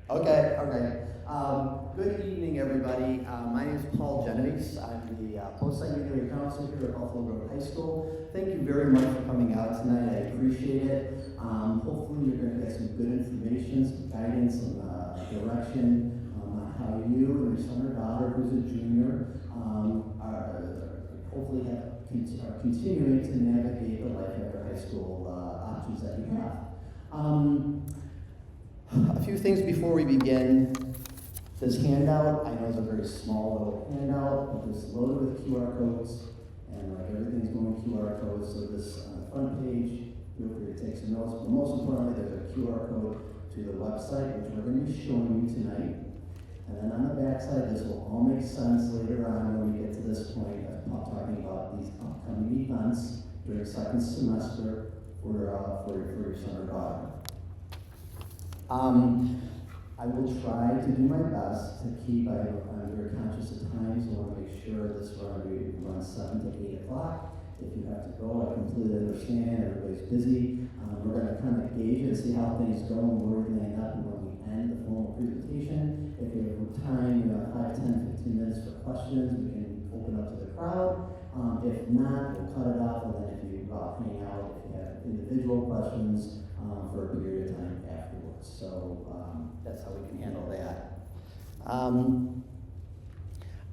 Okay. Good evening, everybody. My name is Paul Genovese. I'm the post-secondary counselor here at Buffalo Grove High School. Thank you very much for coming out tonight. I appreciate it. Hopefully, you're going to get some good information, some guidance, some direction on how you and your son or daughter, who's a junior, hopefully are continuing to navigate the life after high school options that you have. A few things before we begin. This handout, I know it's a very small little handout, but it's loaded with QR codes, and like everything's going QR codes, so this on the front page, feel free to take some notes, but most importantly, there's a QR code to the website, which we're going to be showing you tonight. And then on the back side, this will all make sense later on when we get to this point of talking about these upcoming events during second semester for your son or daughter. I will try to do my best to keep, I'm very conscious of time, so I want to make sure this run runs 7 to 8 o'clock. If you have to go, I completely understand, everybody's busy. We're going to kind of gauge it, see how things go, and where we land up, and when we end the formal presentation. If we have time, 5, 10, 15 minutes for questions, we can open up to the crowd. If not, we'll cut it off, and then if you hang out, if you have individual questions for a period of time afterwards. So that's how we can handle that. I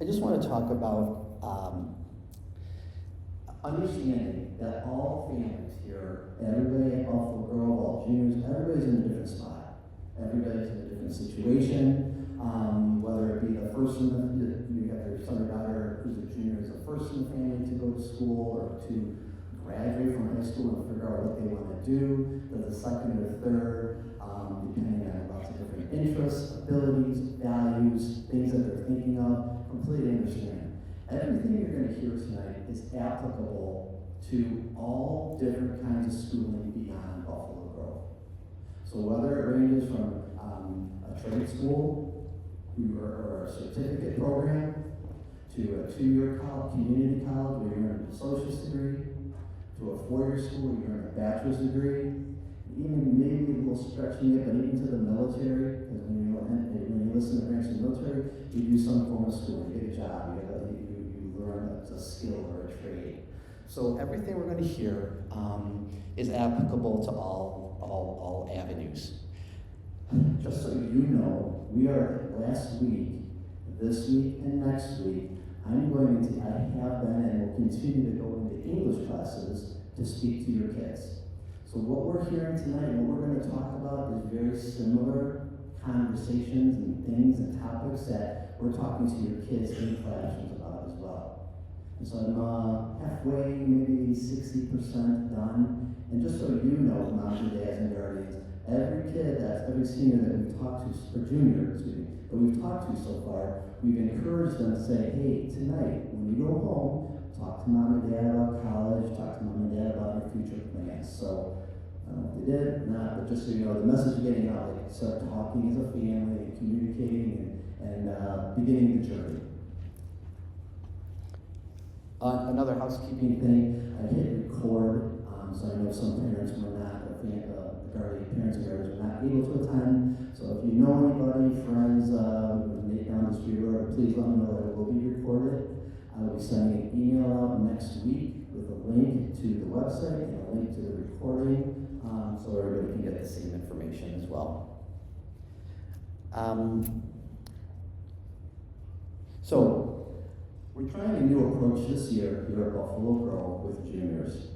just want to talk about understanding that all families here, everybody at Buffalo Grove, all juniors, everybody's in a different spot. Everybody's in a different situation. Whether it be the first one, you have your son or daughter who's a junior is the first in the family to go to school or to graduate from high school and figure out what they want to do. There's a second or third, depending on lots of different interests, abilities, values, things that they're thinking of. Completely understand. Everything you're going to hear tonight is applicable to all different kinds of schooling beyond Buffalo Grove. So whether it ranges from a trade school or a certificate program to a 2-year community college where you earn an associate's degree, to a 4-year school where you earn a bachelor's degree, even maybe a little stretching it, but even to the military, because when you listen to branch of the military, you do some form of schooling, you get a job, you learn a skill or a trade. So everything we're going to hear is applicable to all avenues. Just so you know, we are last week, this week, and next week, I have been and will continue to go into English classes to speak to your kids. So what we're hearing tonight and what we're going to talk about is very similar conversations and things and topics that we're talking to your kids in classrooms about as well. And so I'm halfway, maybe 60% done. And just so you know, moms and dads and guardians, every senior that we've talked to, or junior, that we've talked to so far, we've encouraged them to say, hey, tonight, when you go home, talk to mom and dad about college, talk to mom and dad about your future plans. So, I don't know if they did or not, but just so you know, the message is getting out, like start talking as a family and communicating and beginning the journey. Another housekeeping thing, I hit record, so I know some parents were not, parents and guardians were not able to attend. So if you know anybody, friends, down the street, or please let them know that it will be recorded. I will be sending an email out next week with a link to the website and a link to the recording, so everybody can get the same information as well. So we're trying a new approach this year here at Buffalo Grove with juniors.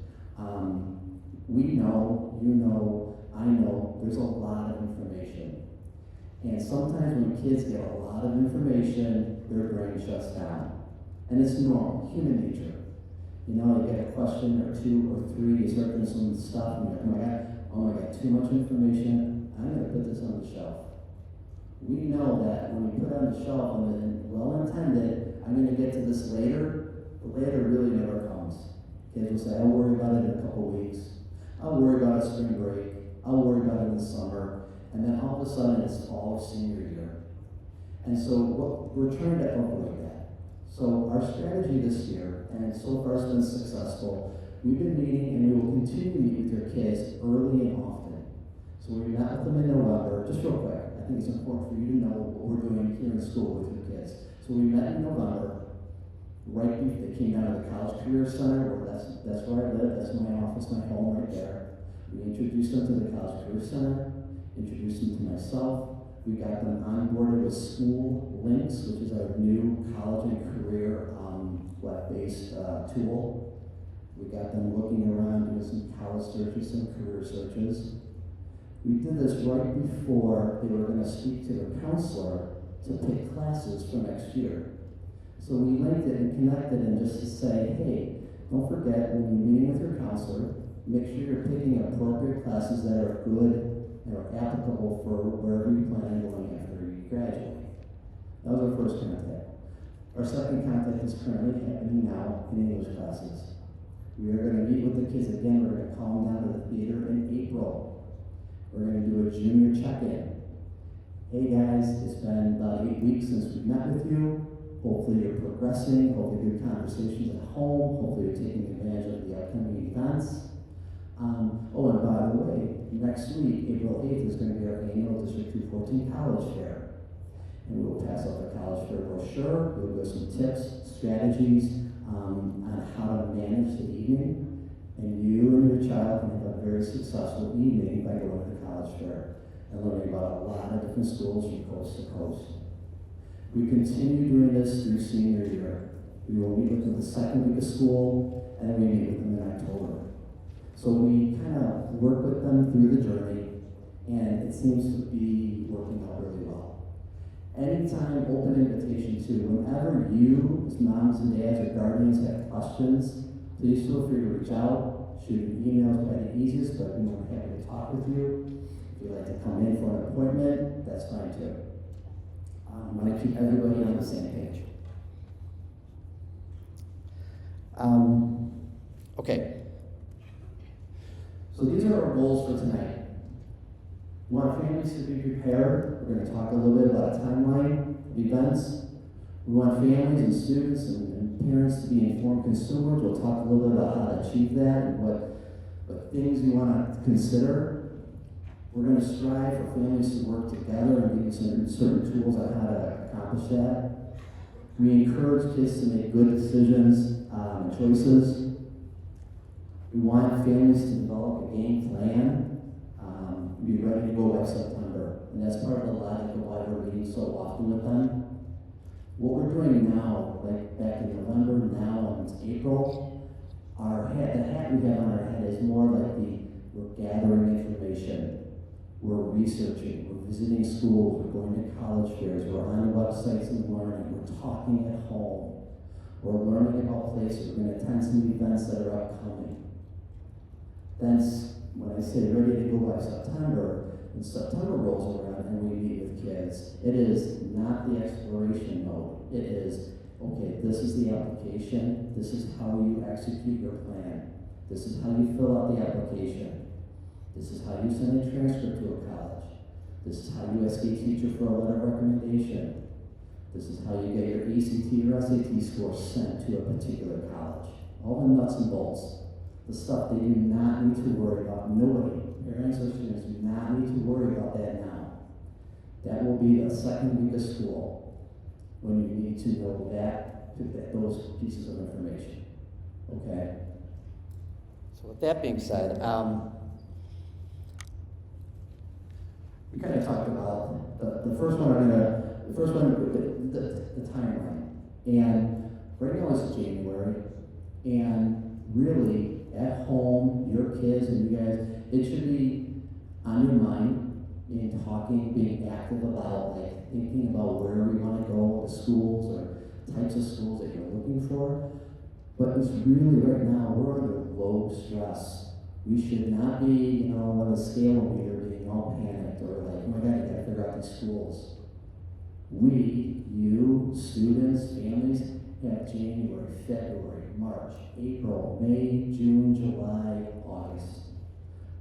We know, you know, I know, there's a lot of information. And sometimes when kids get a lot of information, their brain shuts down. And it's normal, human nature. You know, you get a question or 2 or 3, you start doing some stuff, and you're like, oh my God, too much information, I'm going to put this on the shelf. We know that when we put it on the shelf, and well intended, I'm going to get to this later, the later really never comes. Kids will say, I'll worry about it in a couple weeks. I'll worry about it spring break. I'll worry about it in the summer. And then all of a sudden, it's all of senior year. And so we're trying to avoid that. So our strategy this year, and so far it's been successful, we've been meeting and we will continue to meet with your kids early and often. So we met with them in November, just real quick. I think it's important for you to know what we're doing here in school with your kids. So we met in November, right before they came down to the College Career Center, where that's where I live, that's my office, my home right there. We introduced them to the College Career Center, introduced them to myself. We got them onboarded with School Links, which is our new college and career web-based tool. We got them looking around, doing some college searches, some career searches. We did this right before they were going to speak to their counselor to pick classes for next year. So we linked it and connected them just to say, hey, don't forget when you're meeting with your counselor, make sure you're picking appropriate classes that are good and are applicable for wherever you plan on going after you graduate. That was our first contact. Our second contact is currently happening now in English classes. We are going to meet with the kids again. We're going to call them down to the theater in April. We're going to do a junior check-in. Hey guys, it's been about 8 weeks since we met with you. Hopefully you're progressing, hopefully good conversations at home, hopefully you're taking advantage of the upcoming events. And by the way, next week, April 8th, is going to be our annual District 214 College Fair. And we will pass out the College Fair brochure. We'll give some tips, strategies on how to manage the evening. And you and your child can have a very successful evening by going to the College Fair and learning about a lot of different schools from coast to coast. We continue doing this through senior year. We will meet with them the second week of school, and then we meet with them in October. So we kind of work with them through the journey, and it seems to be working out really well. Anytime, open invitation to, whenever you, as moms and dads or guardians, have questions, please feel free to reach out. Shooting emails by the easiest, but we're happy to talk with you. If you'd like to come in for an appointment, that's fine too. I want to keep everybody on the same page. Okay. So these are our goals for tonight. We want families to be prepared. We're going to talk a little bit about a timeline of events. We want families and students and parents to be informed consumers. We'll talk a little bit about how to achieve that and what things you want to consider. We're going to strive for families to work together and give you some certain tools on how to accomplish that. We encourage kids to make good decisions and choices. We want families to develop a game plan, be ready to go by September. And that's part of the logic of why we're meeting so often with them. What we're doing now, like back in November, now and it's April, the hat we have on our head is more like we're gathering information, we're researching, we're visiting schools, we're going to college fairs, we're on websites and learning, we're talking at home, we're learning about places, we're going to attend some events that are upcoming. Then, when I say ready to go by September, when September rolls around and we meet with kids, it is not the exploration mode. It is, okay, this is the application, this is how you execute your plan, this is how you fill out the application, this is how you send a transcript to a college, this is how you ask a teacher for a letter of recommendation, this is how you get your ACT or SAT score sent to a particular college. All the nuts and bolts. The stuff they do not need to worry about. Nobody, parents or students, do not need to worry about that now. That will be the second week of school when you need to know those pieces of information. Okay? So with that being said, we kind of talked about the first one. The timeline. And right now it's January, and really, at home, your kids and you guys, it should be on your mind in talking, being active about, like, thinking about where we want to go, the schools or types of schools that you're looking for. But it's really, right now, we're under low stress. We should not be, on the scale meter being all panicked or like, oh my God, you gotta figure out these schools. We, you, students, families, have January, February, March, April, May, June, July, August.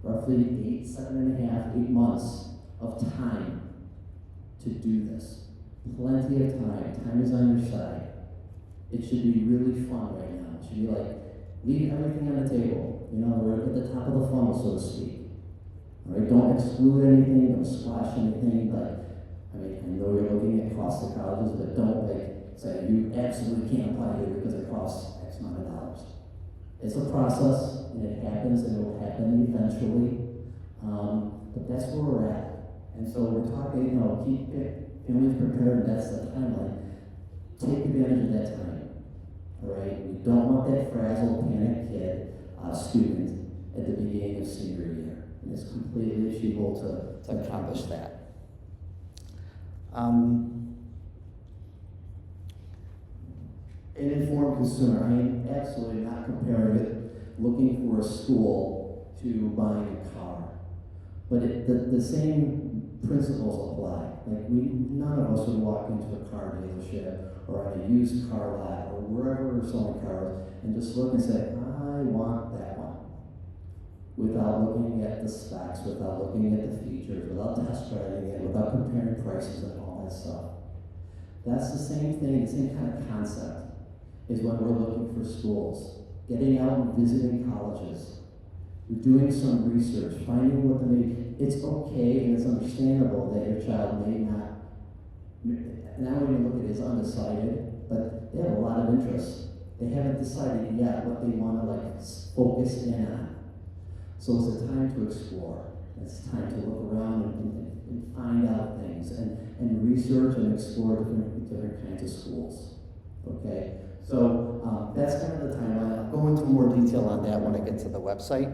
Roughly 8 months of time to do this. Plenty of time. Time is on your side. It should be really fun right now. It should be like, leave everything on the table. We're at the top of the funnel, so to speak. All right, don't exclude anything, don't squash anything, but I mean, I know you're looking at cost of colleges, but don't say you absolutely can't apply here because it costs X amount of dollars. It's a process, and it happens, and it will happen eventually. But that's where we're at. And so we're talking, keep families prepared, and that's the timeline. Take advantage of that time. All right? We don't want that frazzled, panicked kid, student at the beginning of senior year. And it's completely achievable to accomplish that. An informed consumer. I am absolutely not comparing it, looking for a school to buying a car. But the same principles apply. Like none of us would walk into a car dealership or on a used car lot or wherever we're selling cars and just look and say, I want that one. Without looking at the specs, without looking at the features, without test driving it, without comparing prices and all that stuff. That's the same thing, the same kind of concept is when we're looking for schools. Getting out and visiting colleges. Doing some research, finding what the need. It's okay and it's understandable that your child may not, now when you look at it as undecided, but they have a lot of interests. They haven't decided yet what they want to focus in on. So it's a time to explore. It's time to look around and find out things and research and explore different kinds of schools. Okay? So that's kind of the timeline. I'll go into more detail on that when I get to the website.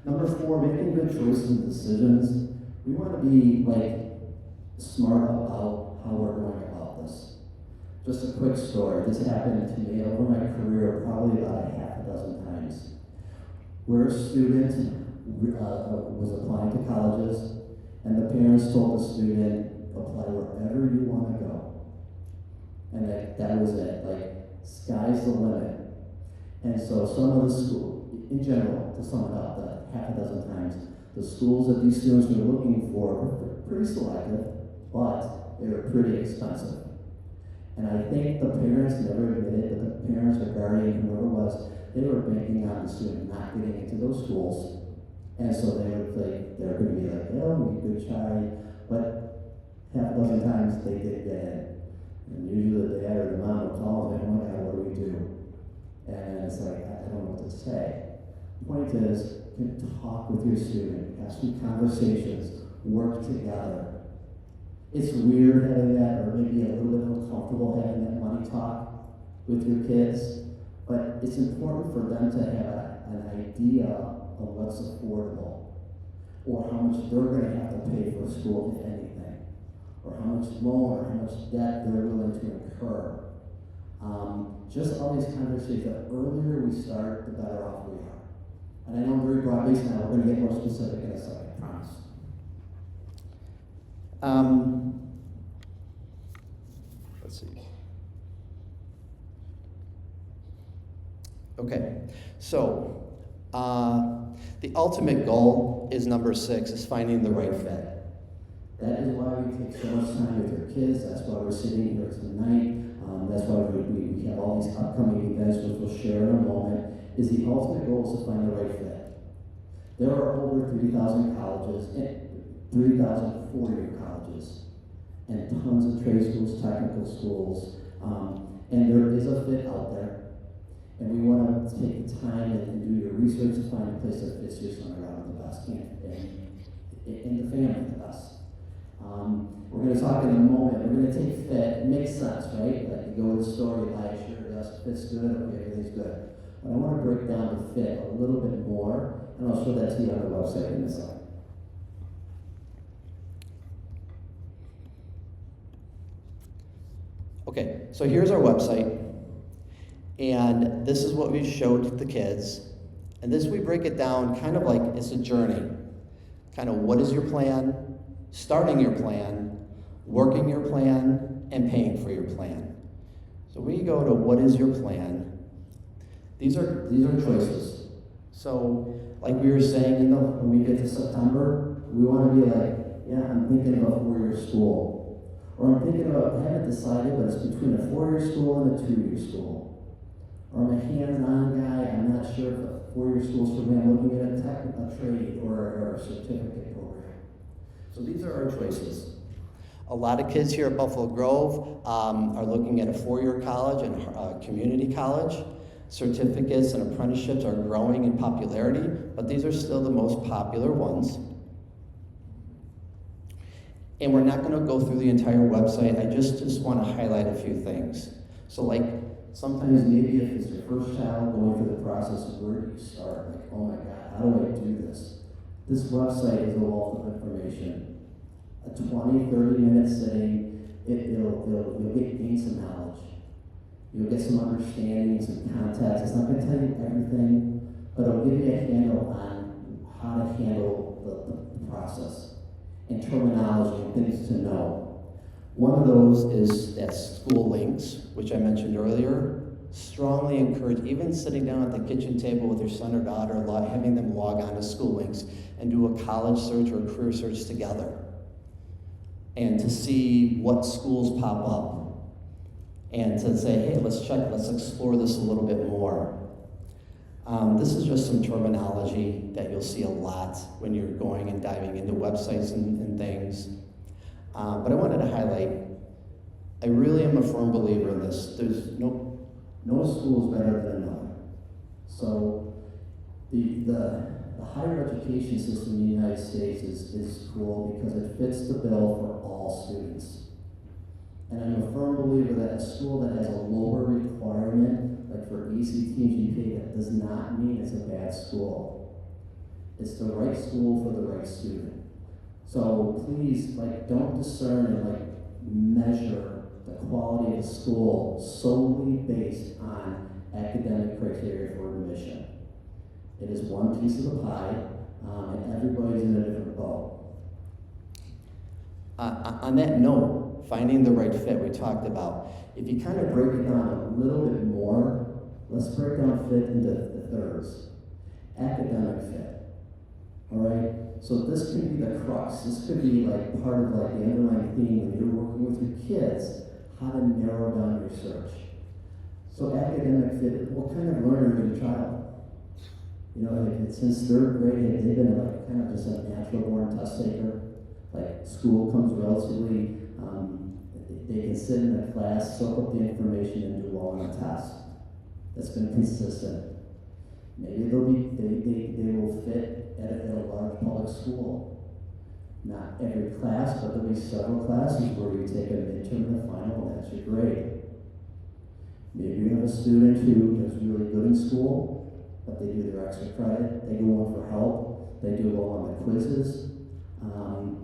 Number 4, making good choices and decisions. We want to be smart about how we're going about this. Just a quick story. This happened to me over my career probably about a half a dozen times. Where a student was applying to colleges, and the parents told the student, apply wherever you want to go. And that was it. Sky's the limit. And so some of the schools, in general, to sum it up, half a dozen times, the schools that these students were looking for were pretty selective, but they were pretty expensive. And I think the parents never admitted, but the parents or guardian, whoever it was, they were banking on the student not getting into those schools. And so they were going to be oh, you good child. But half a dozen times they did get in. And usually the dad or the mom would call and say, oh my God, what do we do? And it's I don't know what to say. The point is, you can talk with your student, have some conversations, work together. It's weird having that, or maybe a little bit uncomfortable having that money talk with your kids, but it's important for them to have an idea of what's affordable, or how much they're going to have to pay for school, if anything, or how much loan or how much debt they're willing to incur. Just all these conversations, the earlier we start, the better off we are. And I know I'm very broad-based now, we're going to get more specific in a second, I promise. Let's see. Okay, so the ultimate goal is number 6, is finding the right fit. That is why we take so much time with our kids. That's why we're sitting here tonight. That's why we have all these upcoming events, which we'll share in a moment, is the ultimate goal is to find the right fit. There are over 3,000 colleges, 3,000 four-year colleges, and tons of trade schools, technical schools, and there is a fit out there. And we want to take the time and do your research to find a place that fits your son around the best, and the family the best. We're going to talk in a moment. We're going to take fit. It makes sense, right? You go to the store, you buy a shirt, yes, fits good, okay, everything's good. But I want to break down the fit a little bit more, and I'll show that to you on the website in a second. Okay, so here's our website, and this is what we showed the kids, and this we break it down kind of like it's a journey. Kind of what is your plan, starting your plan, working your plan, and paying for your plan. So we go to what is your plan. These are choices. So like we were saying, when we get to September, we want to be yeah, I'm thinking about a 4-year school. Or I'm thinking about, I haven't decided, but it's between a 4-year school and a 2-year school. Or I'm a hands-on guy, I'm not sure if a four-year school's for me, I'm looking at a trade or a certificate program. So these are our choices. A lot of kids here at Buffalo Grove are looking at a four-year college and a community college. Certificates and apprenticeships are growing in popularity, but these are still the most popular ones. And we're not going to go through the entire website. I just want to highlight a few things. So like, sometimes maybe if it's your first child going through the process of where do you start? Like, oh my God, how do I do this? This website is a wealth of information. A 20, 30-minute sitting, you'll gain some knowledge. You'll get some understanding, some context. It's not going to tell you everything, but it'll give you a handle on how to handle the process and terminology and things to know. One of those is that school links, which I mentioned earlier. Strongly encourage, even sitting down at the kitchen table with your son or daughter, having them log on to school links and do a college search or a career search together. And to see what schools pop up. And to say, hey, let's explore this a little bit more. This is just some terminology that you'll see a lot when you're going and diving into websites and things. But I wanted to highlight, I really am a firm believer in this. There's no school is better than another. So the higher education system in the United States is cool because it fits the bill for all students. And I'm a firm believer that a school that has a lower requirement, like for ACT and GPA, that does not mean it's a bad school. It's the right school for the right student. So please, don't discern and measure the quality of the school solely based on academic criteria for admission. It is one piece of the pie, and everybody's in a different boat. On that note, finding the right fit we talked about. If you kind of break it down a little bit more, let's break down fit into the thirds. Academic fit. All right? So this could be the crux. This could be part of the underlying theme when you're working with your kids, how to narrow down your search. So academic fit, what kind of learner is your child? Since third grade, they've been kind of just a natural born test taker. School comes relatively, they can sit in a class, soak up the information, and do well on a test. That's been consistent. Maybe they will fit at a large public school. Not every class, but there'll be several classes where you take a midterm and a final, and that's your grade. Maybe you have a student who is really good in school, but they do their extra credit, they go in for help, they do well on the quizzes,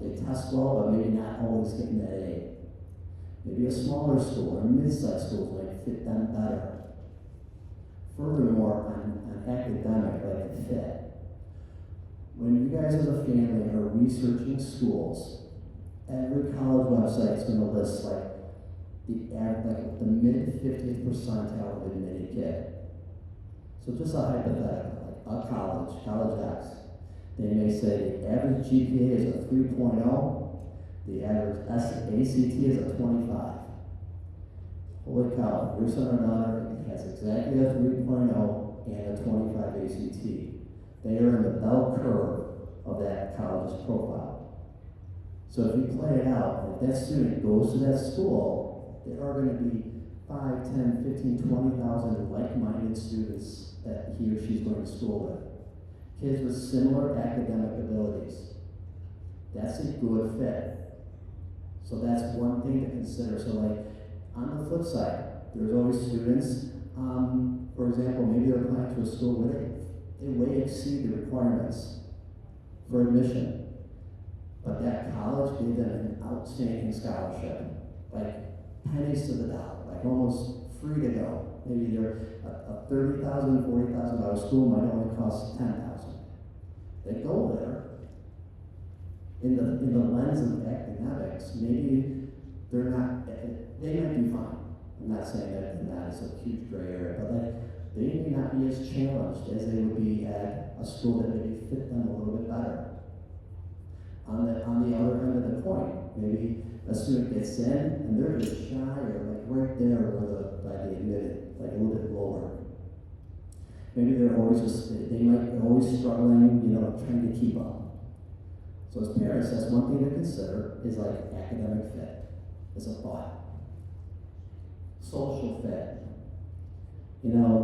they test well, but maybe not always getting that A. Maybe a smaller school or mid-sized schools might fit them better. Furthermore, on academic, fit. When you guys as a family are researching schools, every college website is going to list the mid 50th percentile of admitted kid. So just a hypothetical, a college X. They may say the average GPA is a 3.0, the average ACT is a 25. Holy cow, your son or daughter has exactly a 3.0 and a 25 ACT. They are in the bell curve of that college's profile. So if you play it out, if that student goes to that school, there are going to be 5, 10, 15, 20,000 like-minded students that he or she's going to school with. Kids with similar academic abilities. That's a good fit. So that's one thing to consider. So on the flip side, there's always students, for example, maybe they're applying to a school where they way exceed the requirements for admission. But that college gave them an outstanding scholarship, pennies to the dollar, almost free to go. Maybe they're a $30,000, $40,000 school might only cost $10,000. They go there in the lens of academics. Maybe they might be fine. I'm not saying that is a huge gray area, but they may not be as challenged as they would be at a school that maybe fit them a little bit better. On the other end of the coin, maybe a student gets in and they're just shy or right there by the admitted, a little bit lower. Maybe they're always they might be always struggling, trying to keep up. So as parents, that's one thing to consider is like academic fit, as a thought. Social fit.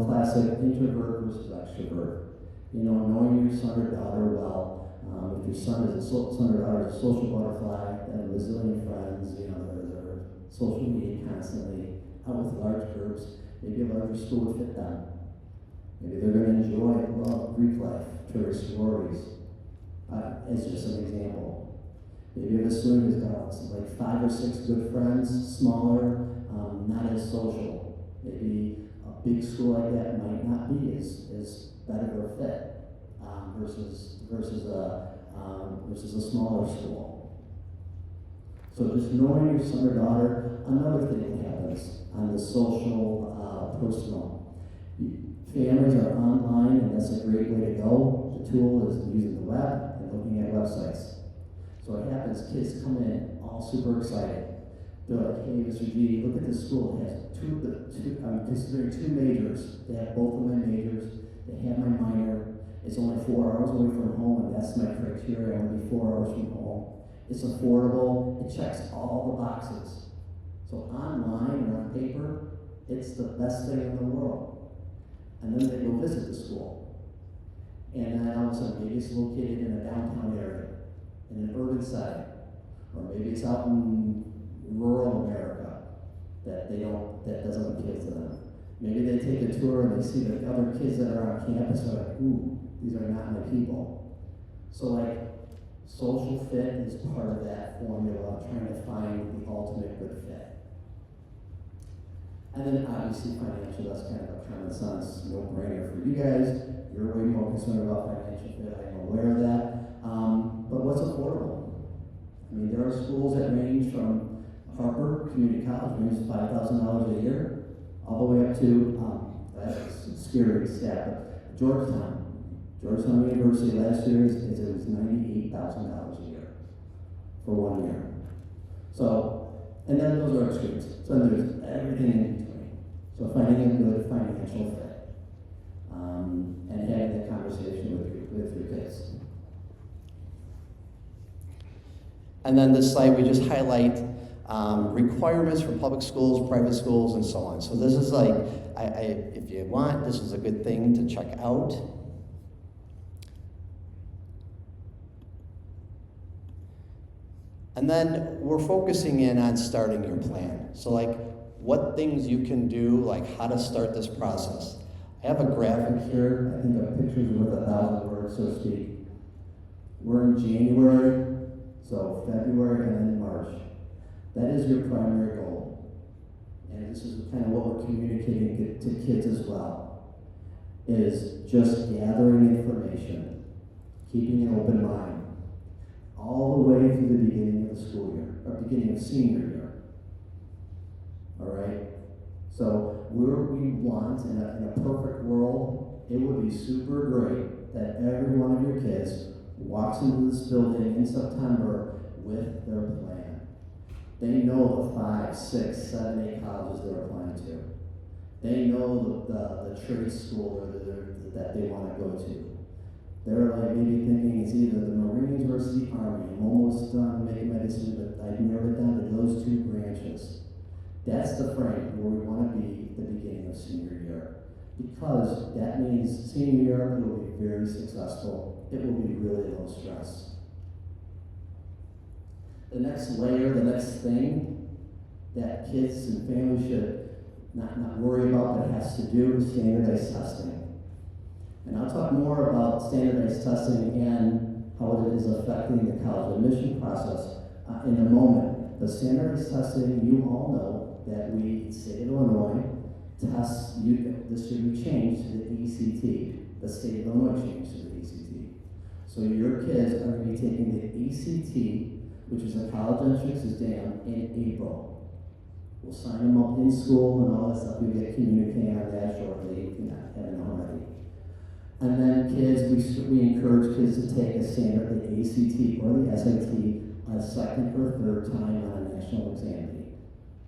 Classic introvert versus extrovert. Knowing your son or daughter well. If your son or daughter is a social butterfly, they have a bazillion friends, they're social media constantly, out with large groups, maybe a larger school would fit them. Maybe they're going to enjoy love, Greek life, church sororities. As just an example. Maybe if a student has got like 5 or 6 good friends, smaller, not as social. Maybe a big school like that might not be as better of a fit versus a smaller school. So just knowing your son or daughter. Another thing that happens on the social, personal. Families are online, and that's a great way to go. The tool is using the web and looking at websites. So what happens, kids come in all super excited. They're like, hey, Mr. G, look at this school. It has I'm considering 2 majors. They have both of my majors. They have my minor. It's only 4 hours away from home, and that's my criteria. I want to be 4 hours from home. It's affordable. It checks all the boxes. So online or on paper, it's the best thing in the world. And then they go visit the school. And then all of a sudden, maybe it's located in a downtown area, in an urban setting. Or maybe it's out in rural America that doesn't appeal to them. Maybe they take a tour and they see the other kids that are on campus and are like, ooh, these are not my people. So social fit is part of that formula of trying to find the ultimate good fit. And then obviously financial, that's kind of a common sense no-brainer for you guys. You're way more concerned about financial fit, I'm aware of that. But what's affordable? I mean, there are schools that range from Harper Community College, ranges $5,000 a year, all the way up to, that's a scary stat, but Georgetown University last year it was $98,000 a year for 1 year. So, and then those are extremes. So there's everything in between. So finding a good financial fit, and having that conversation with your kids. And then this slide, we just highlight requirements for public schools, private schools, and so on. So this is like, if you want, this is a good thing to check out. And then we're focusing in on starting your plan. So what things you can do, how to start this process. I have a graphic here. I think a picture's worth 1,000 words, so to speak. We're in January, so February and then March. That is your primary goal. And this is kind of what we're communicating to kids as well, is just gathering information, keeping an open mind, all the way through the beginning of the school year, or beginning of senior year. All right? So we want, in a perfect world, it would be super great that every one of your kids walks into this building in September with their plan. They know the 5, 6, 7, 8 colleges they're applying to. They know the trade school that they want to go to. They're maybe thinking it's either the Marines or the Army. I'm almost done making my decision, but I've narrowed it down to those 2 branches. That's the frame where we want to be at the beginning of senior year. Because that means senior year, it will be very successful. It will be really low stress. The next layer, the next thing that kids and families should not worry about but has to do is standardized testing. And I'll talk more about standardized testing and how it is affecting the college admission process in a moment. But standardized testing, you all know that we, state of Illinois, test, this should be changed to the ACT. The state of Illinois changed to the ACT. So your kids are going to be taking the ACT, which is a college entrance exam, in April. We'll sign them up in school and all that stuff. We get communicating on that shortly if you haven't already. And then kids, we encourage kids to take a standard, the ACT or the SAT, a second or third time on a national exam date,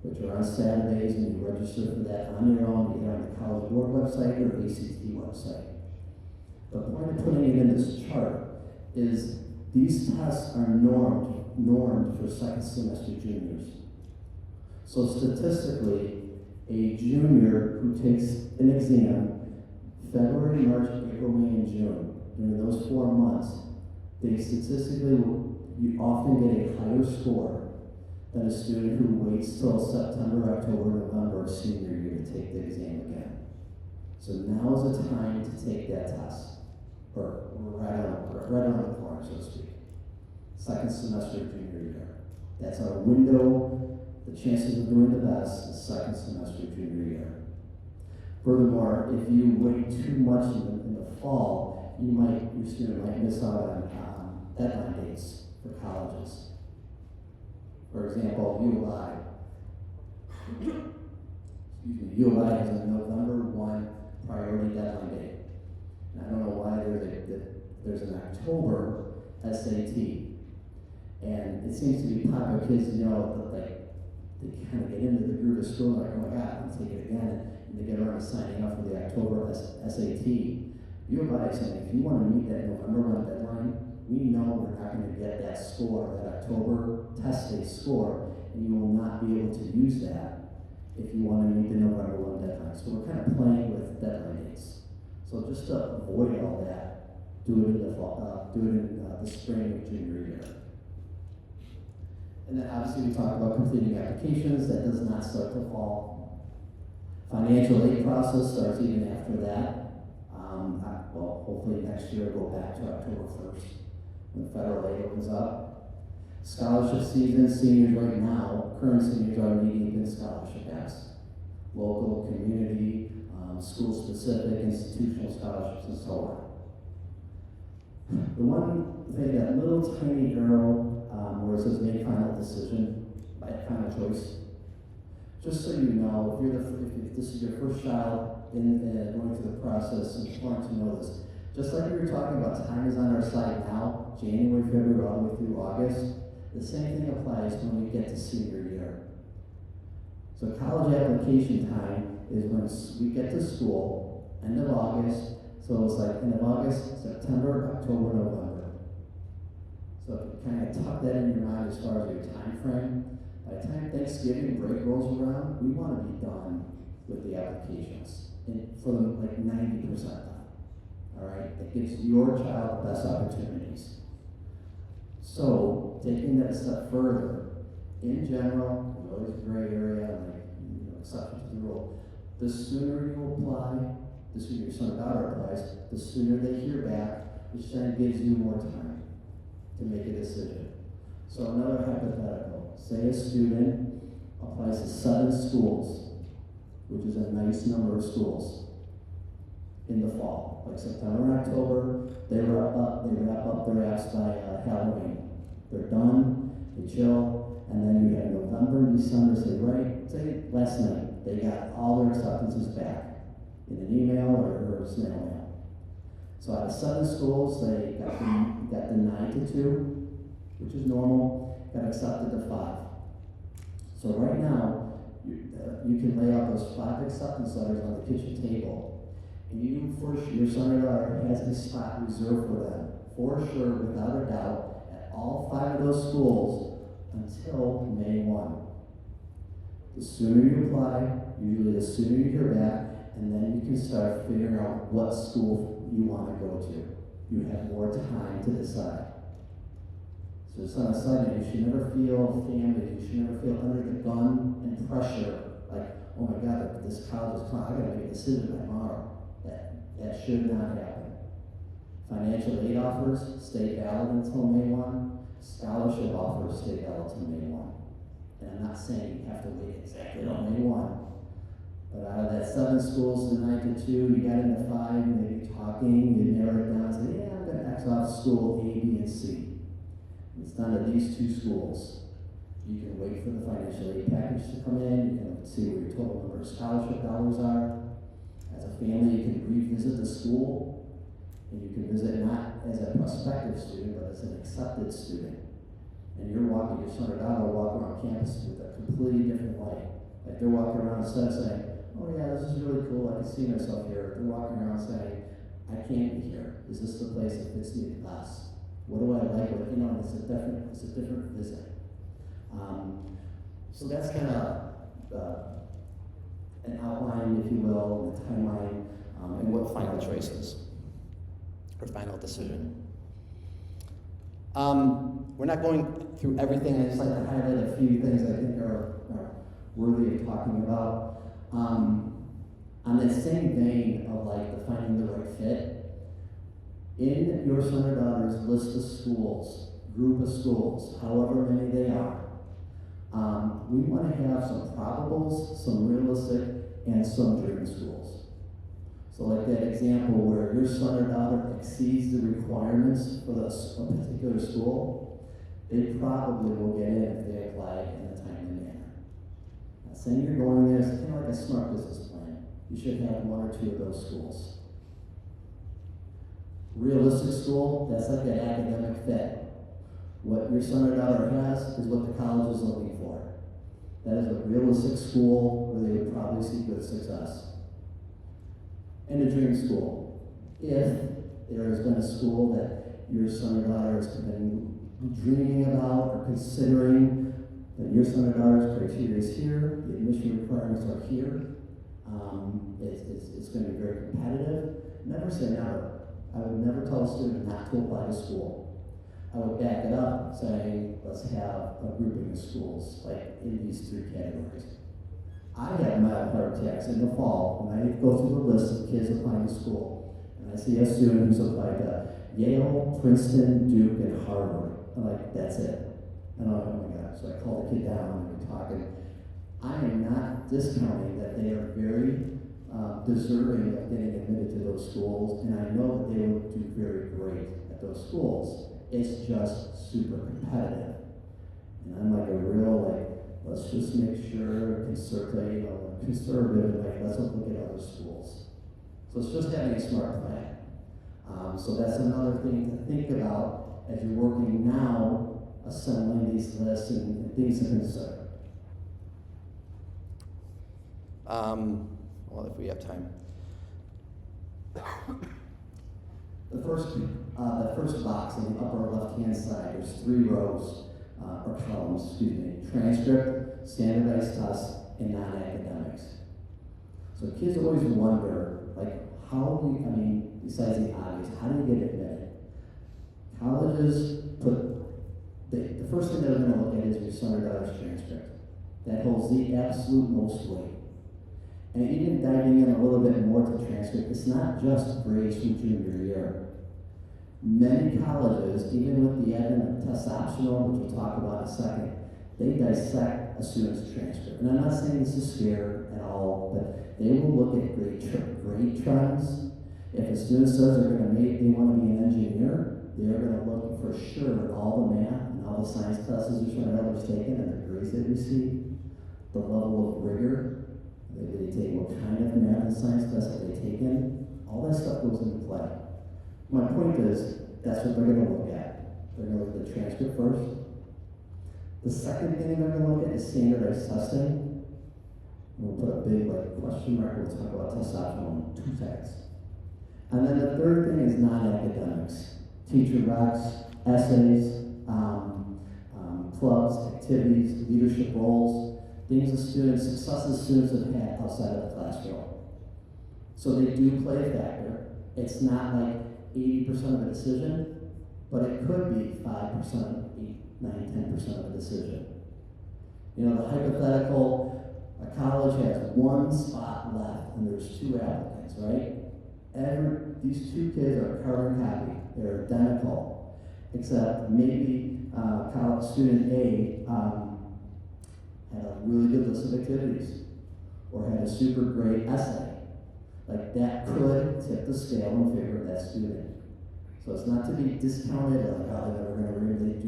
which are on Saturdays, and you register for that on your own, either on the College Board website or ACT website. The point of putting it in this chart is these tests are normed for second semester juniors. So statistically, a junior who takes an exam February, March, April, May, and June, during those 4 months, they statistically you often get a higher score than a student who waits till September, October, November of senior year to take the exam again. So now is the time to take that test, or right around the corner, so to speak. Second semester of junior year. That's our window, the chances of doing the best is second semester of junior year. Furthermore, if you wait too much in the fall, your student might miss out on deadline dates for colleges. For example, U of I has a November 1 priority deadline date. And I don't know why there's an October SAT. And it seems to be popular. Kids, they kind of get into the groove of school, like, oh my God, I'll take it again. And they get around to signing up for the October SAT. U of I is saying, if you want to meet that November 1 deadline, we know we're not going to get that score, that October test day score, and you will not be able to use that if you want to meet the November 1 deadline. So we're kind of playing with deadline dates. So just to avoid all that, do it in the fall, do it in the spring of junior year. And then obviously we talked about completing applications. That does not start till fall. Financial aid process starts even after that. Well, hopefully next year we'll go back to October 1st when federal aid opens up. Scholarship season, seniors right now, current seniors are knee deep in scholarship asks. Local, community, school-specific, institutional scholarships, and so on. The one thing, that little tiny arrow where it says make final decision, by final choice, just so you know, if this is your first child in going through the process, it's important to know this. Just like we were talking about, time is on our side now, January, February, all the way through August. The same thing applies when we get to senior year. So college application time is when we get to school, end of August. So it's like end of August, September, October, November. So if you kind of tuck that in your mind as far as your time frame, by the time Thanksgiving break rolls around, we want to be done with the applications for them, like 90% done. All right, that gives your child the best opportunities. So taking that a step further, in general, there's always a gray area, exception to the rule. The sooner you apply, the sooner your son or daughter applies, the sooner they hear back, which then gives you more time to make a decision. So another hypothetical, say a student applies to 7 schools, which is a nice number of schools, in the fall, like September and October. They wrap up their apps by Halloween. They're done, they chill, and then you have November and December. Say last night they got all their acceptances back in an email or snail mail. So out of 7 schools, they got the 9 to 2, which is normal, got accepted to 5. So right now, you can lay out those 5 acceptance letters on the kitchen table, and you, for sure, your son or daughter has a spot reserved for them, for sure, without a doubt, at all 5 of those schools until May 1. The sooner you apply, usually the sooner you hear back, and then you can start figuring out what school you want to go to. You have more time to decide. So just on a side note, you should never feel family, you should never feel under the gun and pressure, like, oh my God, this college is coming, I gotta make a decision by tomorrow. That should not happen. Financial aid offers stay valid until May 1. Scholarship offers stay valid until May 1. And I'm not saying you have to wait exactly till May 1. But out of that 7 schools, the 9 to 2, you got into 5, maybe talking, you narrow it down, say, yeah, I'm going to X off school A, B, and C. It's down to these 2 schools. You can wait for the financial aid package to come in, you can see where your total number of scholarship dollars are. As a family, you can revisit the school, and you can visit not as a prospective student, but as an accepted student. And your son or daughter will walk around campus with a completely different light. Like they're walking around instead of saying, oh yeah, this is really cool, I can see myself here. They're walking around saying, I can't be here. Is this the place that fits me the best? What do I like? It's a different visit. So that's kind of an outline, if you will, the timeline, and what final choices or final decision. We're not going through everything. I just like to highlight a few things I think are worthy of talking about. On that same vein of like finding the right fit, in your son or daughter's list of schools, group of schools, however many they are, we want to have some probables, some realistic, and some dream schools. So like that example where your son or daughter exceeds the requirements for a particular school, they probably will get in if they apply in a timely manner. Not saying you're going there, it's kind of like a smart business plan. You should have one or two of those schools. Realistic school, that's like that academic fit. What your son or daughter has is what the college is looking for. That is a realistic school where they would probably see good success. And a dream school. If there has been a school that your son or daughter has been dreaming about or considering, then your son or daughter's criteria is here, the admission requirements are here, it's going to be very competitive. Never say never. I would never tell a student not to apply to school. I would back it up saying, let's have a grouping of schools, like in these three categories. I have mild heart attacks in the fall when I go through the list of kids applying to school, and I see a student who's applied to Yale, Princeton, Duke, and Harvard. I'm like, that's it. And I'm like, oh my God. So I call the kid down and we're talking. I am not discounting that they are very deserving of getting admitted to those schools, and I know that they would do very great at those schools. It's just super competitive. And I'm like a real, let's just make sure, conservative, let's look at other schools. So it's just having a smart plan. So that's another thing to think about as you're working now, assembling these lists and things to consider. Well, if we have time. The first box in the upper left-hand side, there's 3 rows, or columns, transcript, standardized tests, and non-academics. So kids always wonder, besides the obvious, how do you get admitted? Colleges the first thing they're going to look at is your son or daughter's transcript. That holds the absolute most weight. And even diving in a little bit more to transcript, it's not just grades from junior year. Many colleges, even with the advent of test optional, which we'll talk about in a second, they dissect a student's transcript. And I'm not saying this is fair at all, but they will look at grade trends. If a student says they want to be an engineer, they're going to look for sure all the math and all the science classes their son or daughter's taken and the grades they receive, the level of rigor. They take what kind of math and science class have they taken. All that stuff goes into play. My point is, that's what they're going to look at. They're going to look at the transcript first. The second thing they're going to look at is standardized testing. We'll put a big question mark. We'll talk about test optional in 2 seconds. And then the third thing is non-academics. Teacher recs, essays, clubs, activities, leadership roles, things successes students have had outside of the classroom. So they do play a factor. It's not like 80% of a decision, but it could be 5%, 8, 9, 10% of a decision. The hypothetical, a college has 1 spot left and there's 2 applicants, right? These 2 kids are carbon copy. They're identical, except maybe college student A had a really good list of activities, or had a super great essay. That could tip the scale in favor of that student. So it's not to be discounted, they're never going to really do,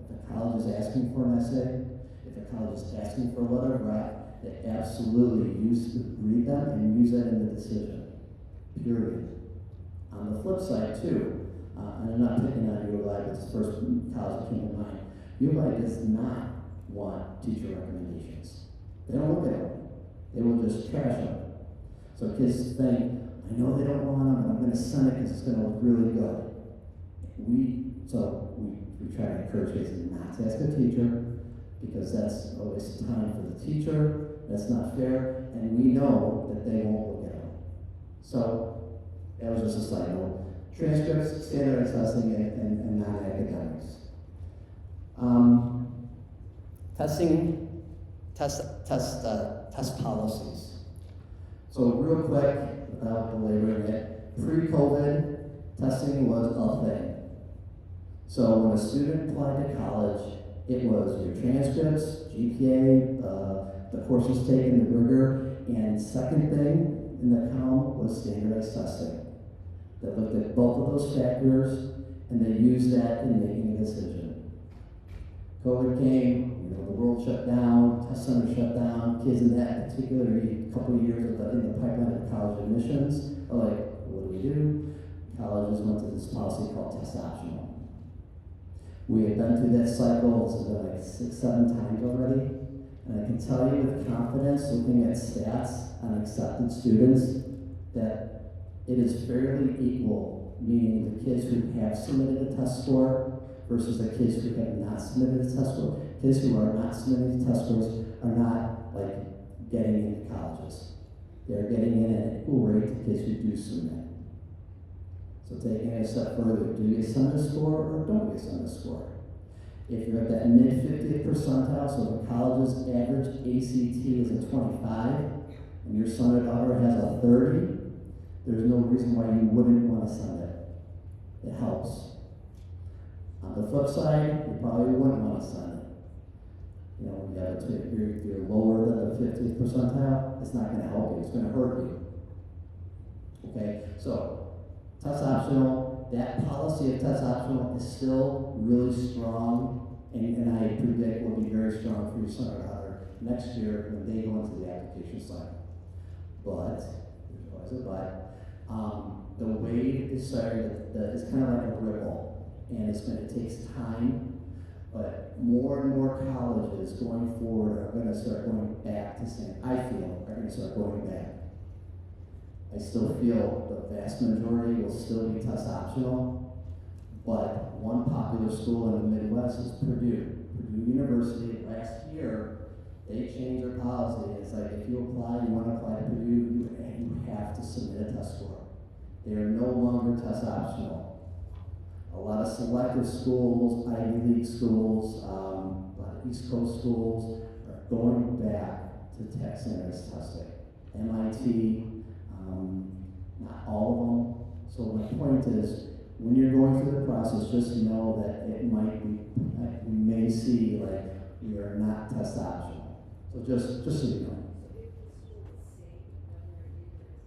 if a college is asking for an essay, if a college is asking for a letter of rec, they absolutely read them and use that in the decision, period. On the flip side too, and I'm not picking on ULI, but it's the first college that came to mind, ULI does not want teacher recommendations. They don't look at them. They will just trash them. So kids think, I know they don't want them, but I'm going to send it because it's going to look really good. We try to encourage kids not to ask a teacher, because that's a waste of time for the teacher, that's not fair, and we know that they won't look at them. So, that was just a side note. Transcripts, standardized testing, and non-academics. Test policies. So real quick, without belaboring it, pre-COVID, testing was a thing. So when a student applied to college, it was your transcripts, GPA, the courses taken, the rigor, and second thing in the column was standardized testing. That looked at both of those factors, and they used that in making a decision. COVID came, the world shut down, test center shut down, kids in that particular couple of years in the pipeline of college admissions are like, what do we do? Colleges went to this policy called test optional. We have been through that cycle, it's been like 6-7 times already, and I can tell you with confidence, looking at stats on accepted students, that it is fairly equal, meaning the kids who have submitted a test score versus the kids who have not submitted a test score. Kids who are not submitting test scores are not getting into colleges. They're getting in at an equal rate to kids who do submit. So taking it a step further, do you send a score or don't you send a score? If you're at that mid-50th percentile, so if a college's average ACT is a 25, and your son or daughter has a 30, there's no reason why you wouldn't want to send it. It helps. On the flip side, you probably wouldn't want to send it. If you're lower than the 50th percentile, it's not going to help you. It's going to hurt you. Okay, so test optional. That policy of test optional is still really strong, and I predict will be very strong for your son or daughter next year when they go into the application cycle. But there's always a but. The wave is starting. It's kind of like a ripple, and it takes time. But more and more colleges going forward are going to start going back to saying, I feel, are going to start going back. I still feel the vast majority will still be test optional, but one popular school in the Midwest is Purdue. Purdue University, last year, they changed their policy. It's like, if you want to apply to Purdue, you have to submit a test score. They are no longer test optional. A lot of selective schools, Ivy League schools, a lot of East Coast schools are going back to test standardized testing. MIT, not all of them. So my point is, when you're going through the process, just know that it might be, you may see we are not test optional. So just so you know.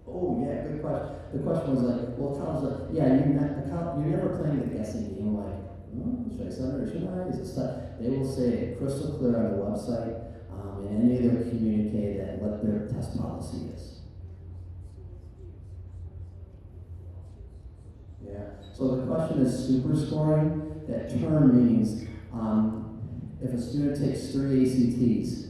Oh yeah, good question. The question was college, you're never playing the guessing game should I send it or should I? Is it stuff? They will say it crystal clear on the website, and any of their communique that what their test policy is. Yeah. So the question is super scoring. That term means if a student takes 3 ACTs,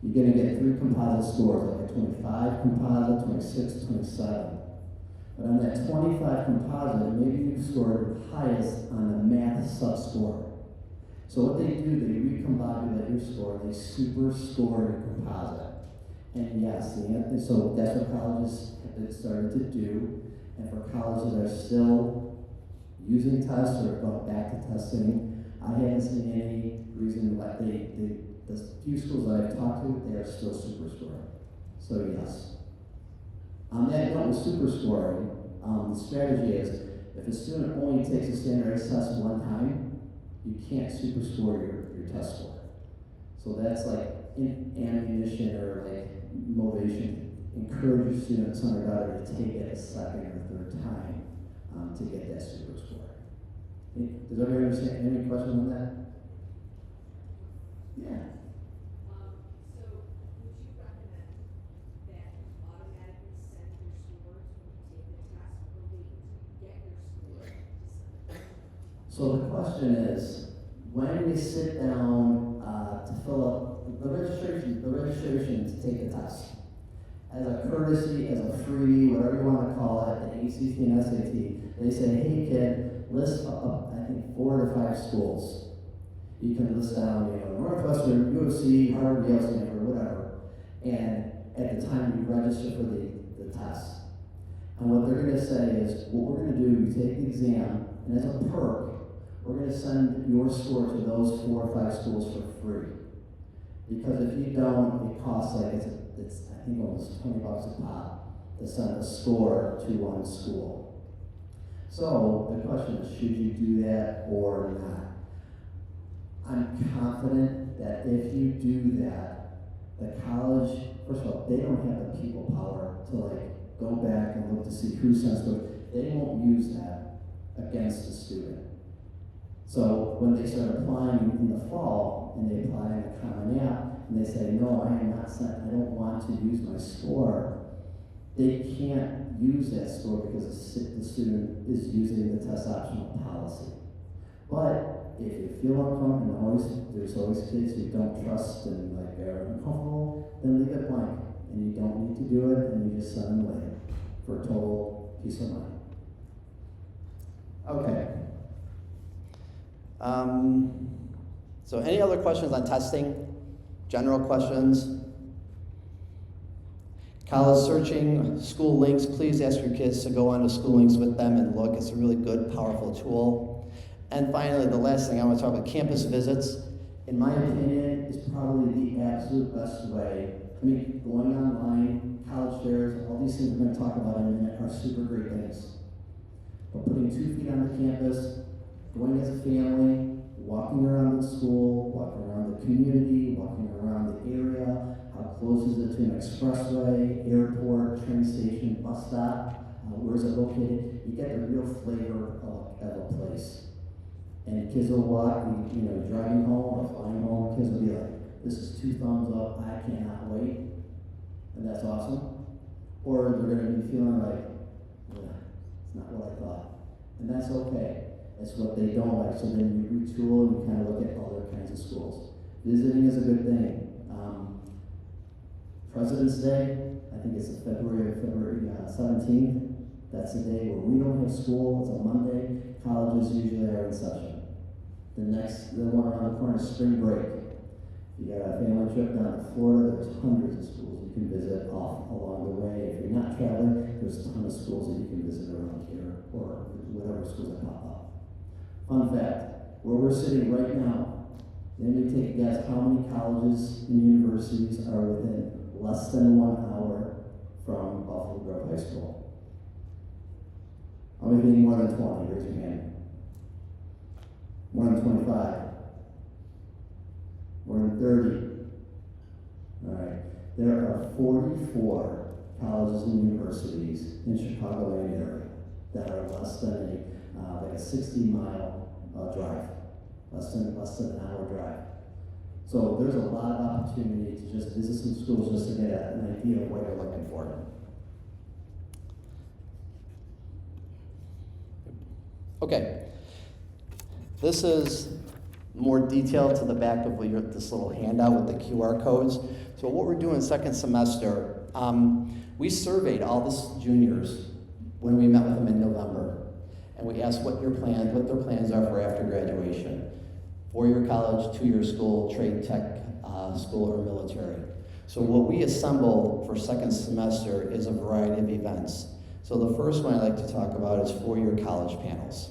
you're going to get 3 composite scores, like a 25 composite, 26, 27. But on that 25 composite, maybe you scored highest on the math sub-score. So what they do, they recombobulate your score, they super score your composite. And yes, so that's what colleges have started to do. And for colleges that are still using tests or going back to testing, I haven't seen any reason why the few schools that I've talked to, they are still super scoring. So yes. On that note with super scoring, the strategy is if a student only takes a standardized test one time, you can't super score your test score. So that's ammunition or motivation. Encourage your students on their daughter to take it a second or third time to get that super score. Does everybody understand? Any questions on that? Yeah. So the question is, when we sit down to fill up the registration to take the test, as a courtesy, as a freebie, whatever you want to call it, the ACT and SAT, they say, hey kid, list up, I think, 4 to 5 schools. You can list down, Northwestern, U of C, Harvard, Yale, Stanford, whatever. And at the time you register for the test. And what they're going to say is, what we're going to do, you take the exam, and as a perk, we're going to send your score to those 4 or 5 schools for free. Because if you don't, it costs it's I think almost $20 a pop to send a score to one school. So the question is, should you do that or not? I'm confident that if you do that, the college, first of all, they don't have the people power to go back and look to see who sends what. They won't use that against the student. So when they start applying in the fall, and they apply in the Common App, and they say, no, I am not sent, I don't want to use my score, they can't use that score because the student is using the test optional policy. But if you feel uncomfortable, and there's always kids who don't trust and are uncomfortable, then leave it blank. And you don't need to do it, and you just send them later for total peace of mind. Okay. So any other questions on testing? General questions? College searching, school links, please ask your kids to go onto school links with them and look. It's a really good, powerful tool. And finally, the last thing I want to talk about, campus visits. In my opinion, is probably the absolute best way. Going online, college fairs, all these things we're going to talk about in a minute are super great things. But putting 2 feet on the campus, going as a family, walking around the school, walking around the community, walking around the area, how close is it to an expressway, airport, train station, bus stop, where is it located? You get the real flavor of a place. And kids will walk, driving home or flying home, kids will be like, this is 2 thumbs up, I cannot wait. And that's awesome. Or they're going to be feeling like, it's not what I thought. And that's okay. That's what they don't like. So then you retool and you kind of look at other kinds of schools. Visiting is a good thing. President's Day, I think it's February 17th. That's the day where we don't have school. It's a Monday. Colleges usually are in session. The one around the corner is spring break. You got a family trip down to Florida, there's hundreds of schools you can visit off along the way. If you're not traveling, there's a ton of schools that you can visit around here, or whatever schools that pop up. Fun fact, where we're sitting right now, anybody take a guess how many colleges and universities are within less than 1 hour from Buffalo Grove High School? How many think more than 20? Raise your hand. More than 25? More than 30? All right. There are 44 colleges and universities in Chicagoland area that are less than a 60-mile drive, less than an hour drive. So there's a lot of opportunity to just visit some schools just to get an idea of what you're looking for. Okay, this is more detailed to the back of this little handout with the QR codes. So what we're doing second semester, we surveyed all the juniors when we met with them in November. And we asked what their plans are for after graduation. 4-year college, 2-year school, trade tech school, or military. So what we assembled for second semester is a variety of events. So the first one I'd like to talk about is 4-year college panels.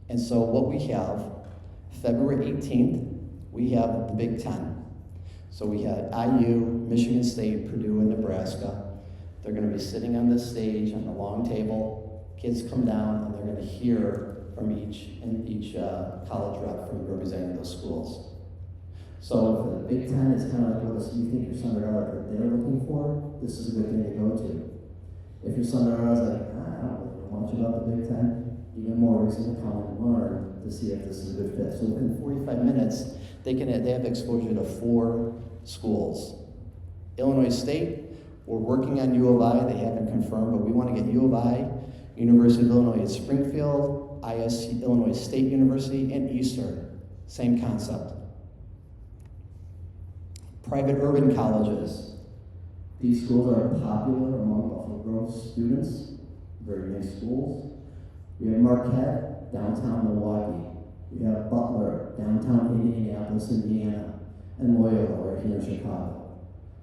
And so what we have, February 18th, we have the Big Ten. So we had IU, Michigan State, Purdue, and Nebraska. They're going to be sitting on this stage on the long table. Kids come down and they're going to hear from each college rep from representing those schools. So for the Big Ten, it's kind of like what you think your son or daughter they're looking for, this is a good thing to go to. If your son or daughter is like, I don't really know much about the Big Ten, even more reason to come and learn to see if this is a good fit. So within 45 minutes, they have exposure to 4 schools. Illinois State, we're working on U of I, they haven't confirmed, but we want to get U of I, University of Illinois at Springfield, ISC, Illinois State University, and Eastern. Same concept. Private urban colleges. These schools are popular among Buffalo Grove students, very nice schools. We have Marquette, downtown Milwaukee. We have Butler, downtown Indianapolis, Indiana, and Loyola, right here in Chicago.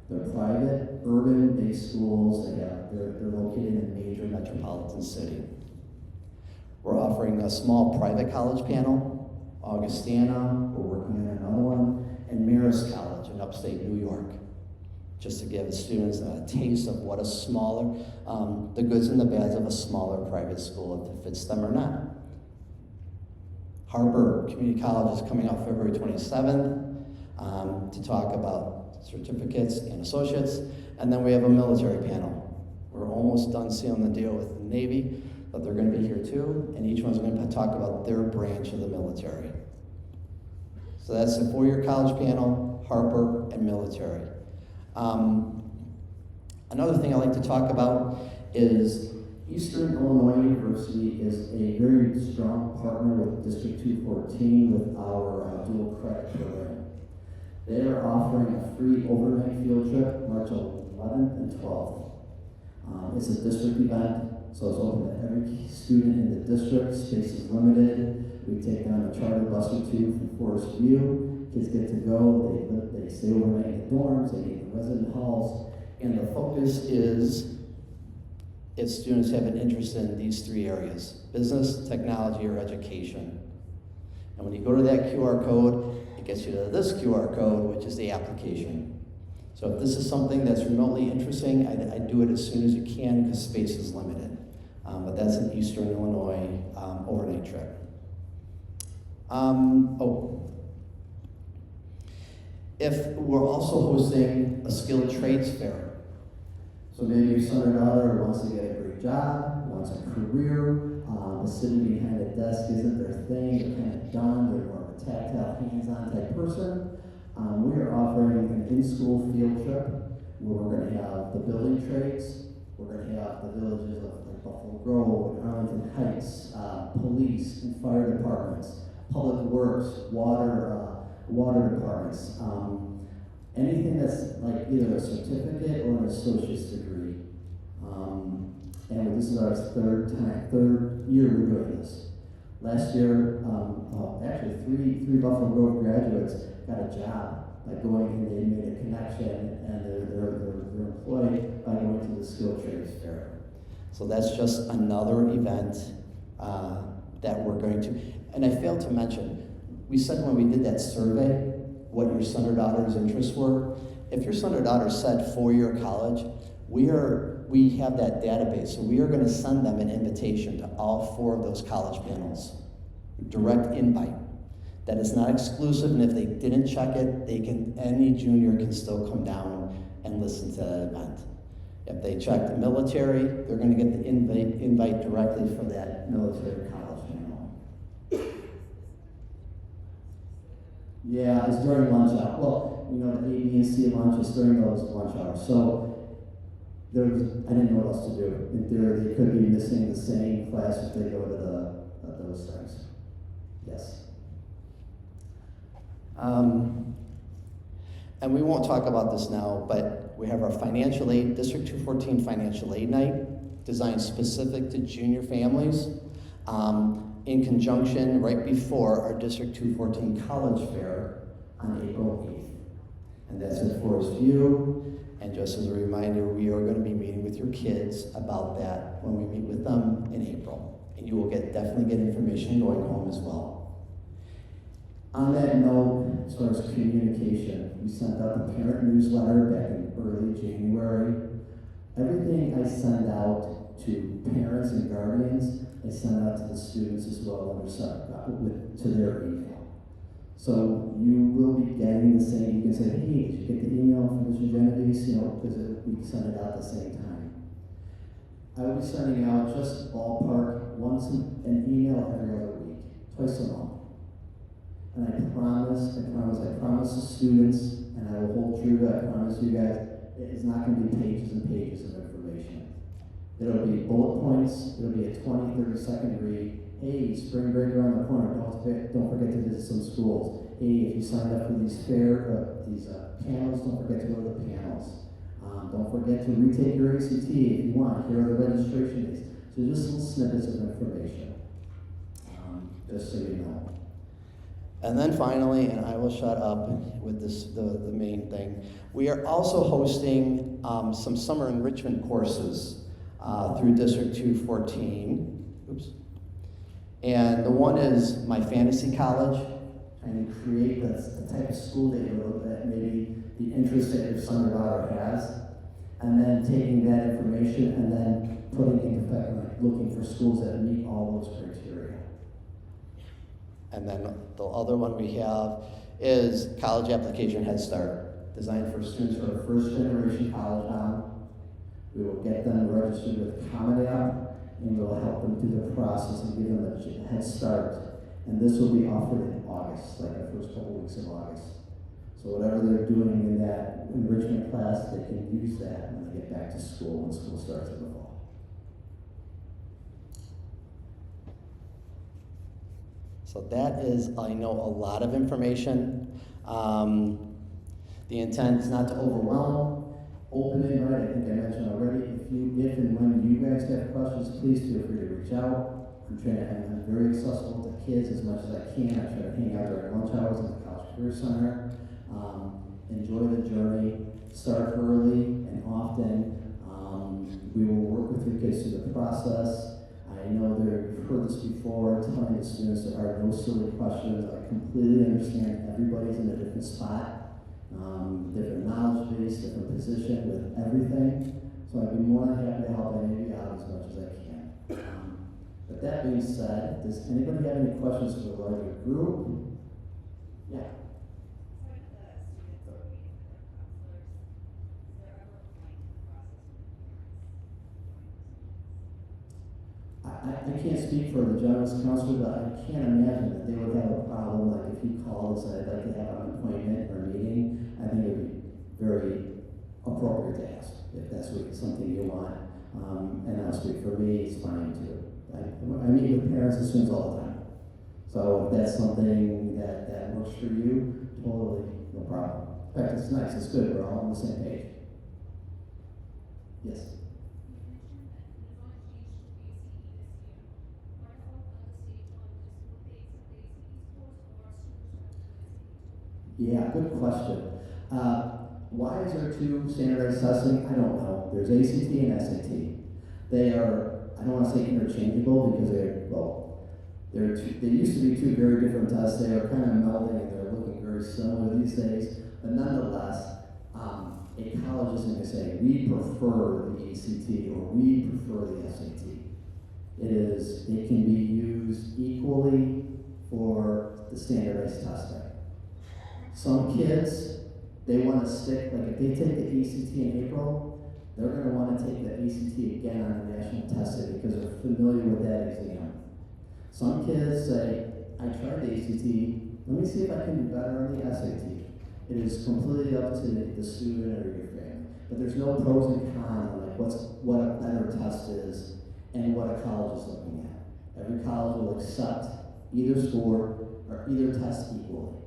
They're private, urban-based schools. They're located in a major metropolitan city. We're offering a small private college panel, Augustana, we're working on another one, and Marist College in upstate New York, just to give students a taste of what a smaller, the goods and the bads of a smaller private school, if it fits them or not. Harper Community College is coming out February 27th to talk about certificates and associates, and then we have a military panel. We're almost done sealing the deal with the Navy, but they're going to be here too, and each one's going to talk about their branch of the military. So that's the four-year college panel, Harper, and military. Another thing I like to talk about is Eastern Illinois University is a very strong partner with District 214 with our dual credit program. They are offering a free overnight field trip March 11th and 12th. It's a district event, so it's open to every student in the district. Space is limited. We take down a charter bus or two from Forest View. Kids get to go. They stay overnight in the dorms. They meet in the resident halls. And the focus is if students have an interest in these three areas: business, technology, or education. And when you go to that QR code, it gets you to this QR code, which is the application. So if this is something that's remotely interesting, I do it as soon as you can because space is limited. But that's an Eastern Illinois overnight trip. If we're also hosting a skilled trades fair. So maybe your son or daughter wants to get a great job, wants a career, sitting behind a desk isn't their thing, they're kind of done, they're more of a tactile, hands-on type person. We are offering an in-school field trip where we're going to have the building trades, we're going to have the villages of like Buffalo Grove, Arlington Heights, police and fire departments, public works, water departments, anything that's like either a certificate or an associate's degree. And this is our third year we're doing this. Last year, actually three Buffalo Grove graduates got a job by going and they made a connection, and they're employed by going to the skilled trades fair. So that's just another event that we're going to. And I failed to mention, we said when we did that survey what your son or daughter's interests were. If your son or daughter said four-year college, we have that database, so we are going to send them an invitation to all four of those college panels. Direct invite. That is not exclusive, and if they didn't check it, any junior can still come down and listen to that event. If they check the military, they're going to get the invite directly from that military college panel. Yeah, it's during lunch hour. Well, you know, the A, B, and C lunch is during those lunch hours. So I didn't know what else to do. In theory, they could be missing the same class if they go to those things. Yes. And we won't talk about this now, but we have our financial aid, District 214 financial aid night, designed specific to junior families, in conjunction right before our District 214 college fair on April 8th. And that's at Forest View. And just as a reminder, we are going to be meeting with your kids about that when we meet with them in April. And you will definitely get information going home as well. On that note, as far as communication, we sent out the parent newsletter back in early January. Everything I send out to parents and guardians, I send out to the students as well to their email. So you will be getting the same. You can say, hey, did you get the email from Mr. Genovese? You know, because we can send it out at the same time. I will be sending out just ballpark an email every other week, twice a month. And I promise the students, and I will hold true to it, I promise you guys, it's not going to be pages and pages of information. It'll be bullet points, it'll be a 20, 30-second read. Hey, spring break around the corner, don't forget to visit some schools. Hey, if you signed up for these panels, don't forget to go to the panels. Don't forget to retake your ACT if you want. Here are the registration dates. So just little snippets of information, just so you know. And then finally, and I will shut up with this, the main thing, we are also hosting some summer enrichment courses through District 214. Oops. And the one is my fantasy college, trying to create the type of school that maybe the interest that your son or daughter has, and then taking that information and then putting it into effect, like looking for schools that meet all those criteria. And then the other one we have is College Application Head Start, designed for students who are first generation college bound. We will get them registered with Common App, and we'll help them through the process and give them a head start. And this will be offered in August, like the first couple weeks of August. So whatever they're doing in that enrichment class, they can use that when they get back to school when school starts in the fall. So that is, I know, a lot of information. The intent is not to overwhelm, open it, right? I think I mentioned already, if and when you guys have questions, please feel free to reach out. I'm very accessible to kids as much as I can. I try to hang out during lunch hours at the College Career Center. Enjoy the journey, start early and often. We will work with your kids through the process. I know you've heard this before, telling the students there are no silly questions. I completely understand everybody's in a different spot, different knowledge base, different position with everything. So I'd be more than happy to help any of you out as much as I can. But that being said, does anybody have any questions for the larger group? Yeah. I can't speak for the Genovese counselor, but I can't imagine that they would have a problem, like if you called and said, I'd like to have an appointment or a meeting. I think it would be very appropriate to ask if that's something you want. And I'll speak for me, it's fine too. I meet with parents and students all the time. So if that's something that works for you, totally no problem. In fact, it's nice, it's good, we're all on the same page. Yes? Yeah, good question. Why is there two standardized testing? I don't know. There's ACT and SAT. They are, I don't want to say interchangeable because they used to be two very different tests. They are kind of melding and they're looking very similar these days. But nonetheless, a college isn't going to say, we prefer the ACT or we prefer the SAT. It can be used equally for the standardized testing. Some kids, they want to stick, like if they take the ACT in April, they're going to want to take the ACT again on the national testing because they're familiar with that exam. Some kids say, I tried the ACT, let me see if I can do better on the SAT. It is completely up to the student or your family. But there's no pros and cons on like what a better test is and what a college is looking at. Every college will accept either score or either test equally.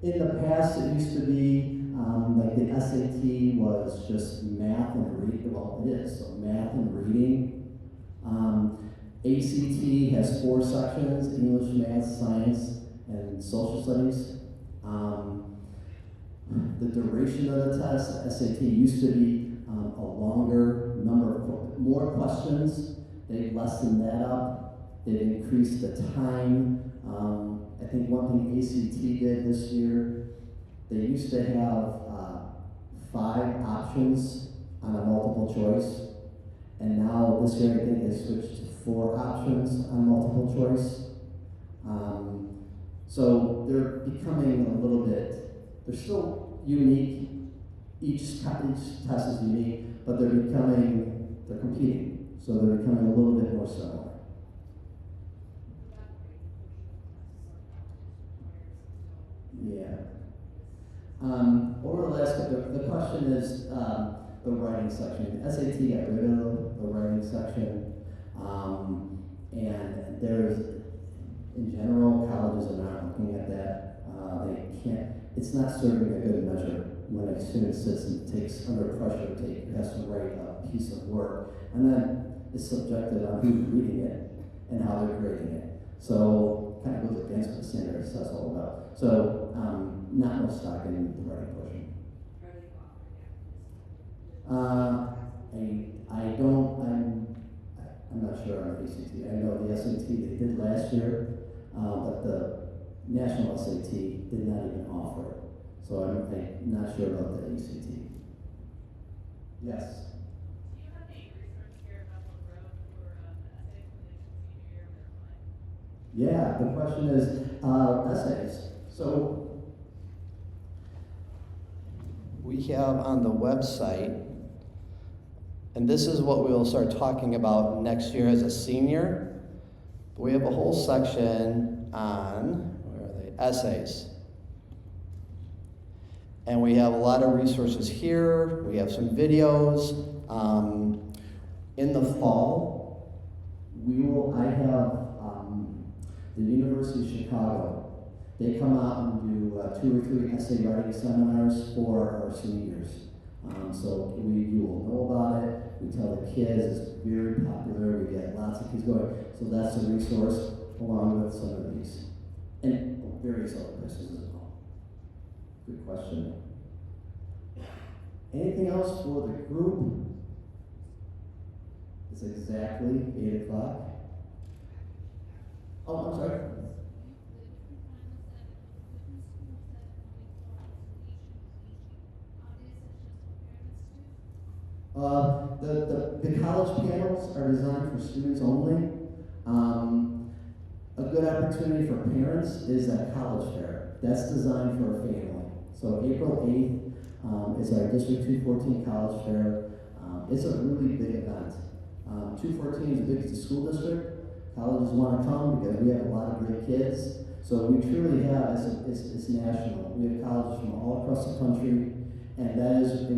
In the past, it used to be like the SAT was just math and reading. Well, it is, so math and reading. ACT has 4 sections: English, math, science, and social studies. The duration of the test, SAT used to be a longer number of more questions. They've lessened that up. They've increased the time. I think one thing ACT did this year, they used to have 5 options on a multiple choice, and now this year I think they switched to 4 options on multiple choice. So they're becoming a little bit, they're still unique, each test is unique, but they're competing, so they're becoming a little bit more similar. Yeah. Over the last, the question is the writing section. SAT got rid of the writing section, and there's, in general, colleges are not looking at that. They can't, it's not serving a good measure when a student sits and takes under pressure, has to write a piece of work, and then it's subjective on who's reading it and how they're grading it. So kind of goes against what the standard assessment is all about. So not much stock in the writing portion. I'm not sure on the ACT. I know the SAT they did last year, but the national SAT did not even offer it. So I'm not sure about the ACT. Yes. Do you have any research here about the road for essays when they senior year of their life? Yeah, the question is essays. So we have on the website, and this is what we'll start talking about next year as a senior. We have a whole section on, where are they? Essays. And we have a lot of resources here. We have some videos. In the fall, I have the University of Chicago. They come out and do 2 or 3 essay writing seminars for our seniors. So you will know about it. We tell the kids it's very popular. We get lots of kids going. So that's a resource along with some of these. And various other places as well. Good question. Anything else for the group? It's exactly 8 o'clock. Oh, I'm sorry. The college panels are designed for students only. A good opportunity for parents is that college fair. That's designed for a family. So April 8th is our District 214 College Fair. It's a really big event. 214 is big as the school district. Colleges want to come because we have a lot of great kids. So we truly have, it's national. We have colleges from all across the country, and that is, we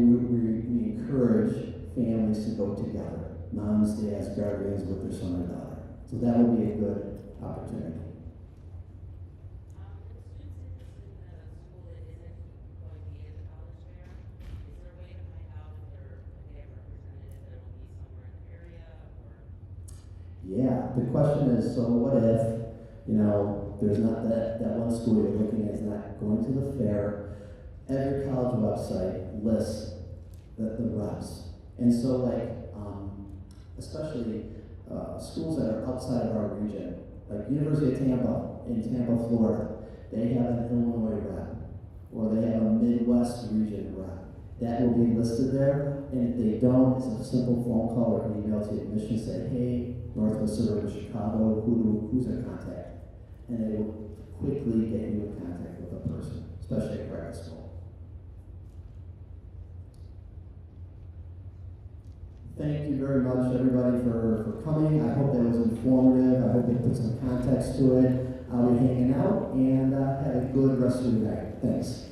encourage families to go together. Moms, dads, guardians with their son or daughter. So that would be a good opportunity. Yeah, the question is, so what if, there's not that one school you're looking at is not going to the fair. Every college website lists the reps. And so especially schools that are outside of our region, like University of Tampa in Tampa, Florida, they have an Illinois rep, or they have a Midwest region rep. That will be listed there, and if they don't, it's a simple phone call or email to admissions, say, hey, Northwest Suburban Chicago, who's in contact? And they will quickly get you in contact with a person, especially at private school. Thank you very much, everybody, for coming. I hope that was informative. I hope it put some context to it. I'll be hanging out, and have a good rest of your day. Thanks.